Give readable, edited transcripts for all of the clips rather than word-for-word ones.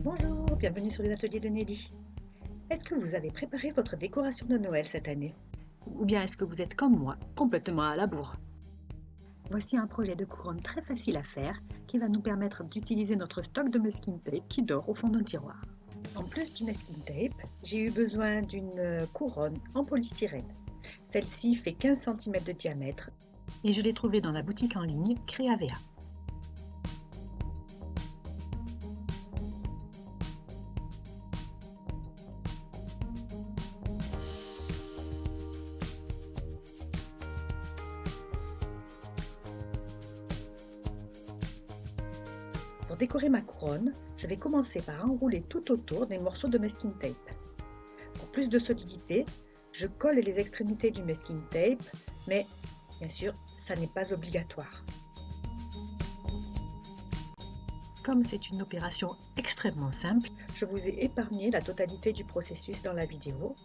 Bonjour, bienvenue sur les ateliers de Nelly. Est-ce que vous avez préparé votre décoration de Noël cette année? Ou bien est-ce que vous êtes comme moi, complètement à la bourre? Voici un projet de couronne très facile à faire qui va nous permettre d'utiliser notre stock de masking tape qui dort au fond d'un tiroir. En plus du masking tape, j'ai eu besoin d'une couronne en polystyrène. Celle-ci fait 15 cm de diamètre et je l'ai trouvée dans la boutique en ligne Creavea. Pour décorer ma couronne, je vais commencer par enrouler tout autour des morceaux de masking tape. Pour plus de solidité, je colle les extrémités du masking tape, mais bien sûr, ça n'est pas obligatoire. Comme c'est une opération extrêmement simple, je vous ai épargné la totalité du processus dans la vidéo.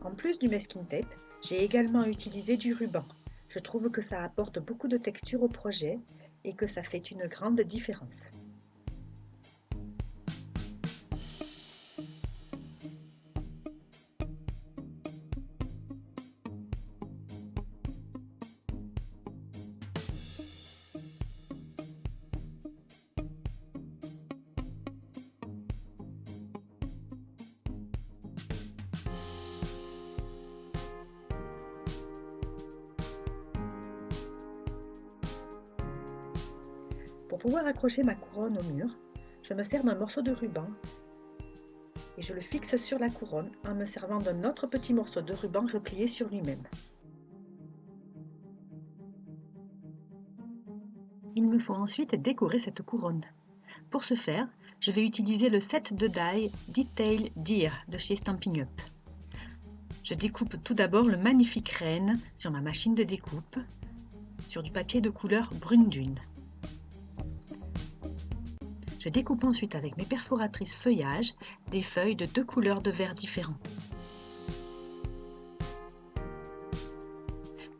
En plus du masking tape, j'ai également utilisé du ruban. Je trouve que ça apporte beaucoup de texture au projet et que ça fait une grande différence. Pour pouvoir accrocher ma couronne au mur, je me sers d'un morceau de ruban et je le fixe sur la couronne en me servant d'un autre petit morceau de ruban replié sur lui-même. Il me faut ensuite décorer cette couronne. Pour ce faire, je vais utiliser le set de die Detail Deer de chez Stampin' Up. Je découpe tout d'abord le magnifique renne sur ma machine de découpe, sur du papier de couleur brune dune. Je découpe ensuite avec mes perforatrices feuillage des feuilles de 2 couleurs de verre différents.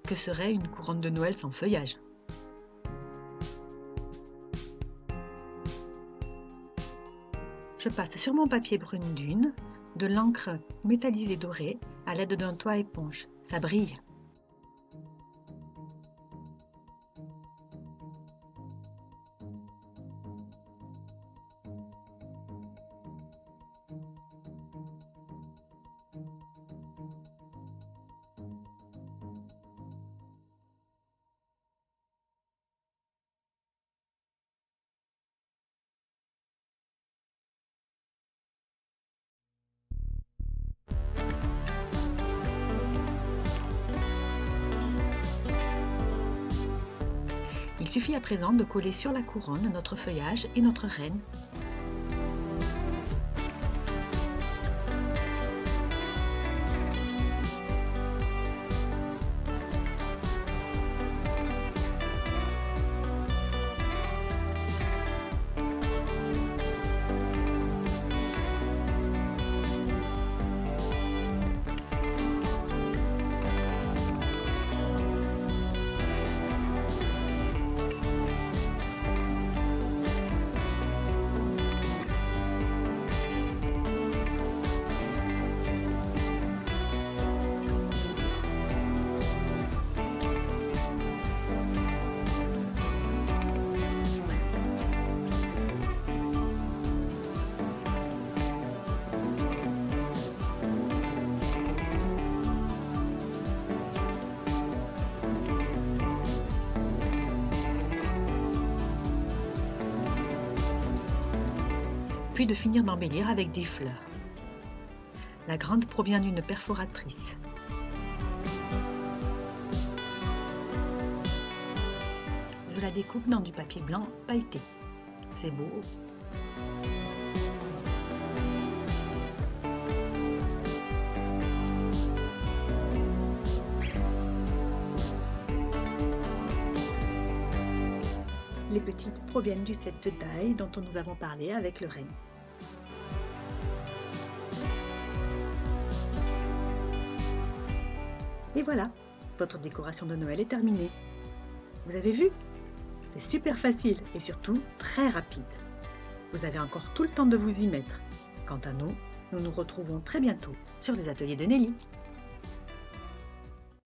Que serait une couronne de Noël sans feuillage? Je passe sur mon papier brune dune de l'encre métallisée dorée à l'aide d'un toit éponge. Ça brille! Il suffit à présent de coller sur la couronne notre feuillage et notre renne. Puis de finir d'embellir avec des fleurs. La grande provient d'une perforatrice. Je la découpe dans du papier blanc pailleté. C'est beau! petits proviennent du set de taille dont nous avons parlé avec le renne. Et voilà, votre décoration de Noël est terminée. Vous avez vu? C'est super facile et surtout très rapide. Vous avez encore tout le temps de vous y mettre. Quant à nous, nous nous retrouvons très bientôt sur les ateliers de Nelly.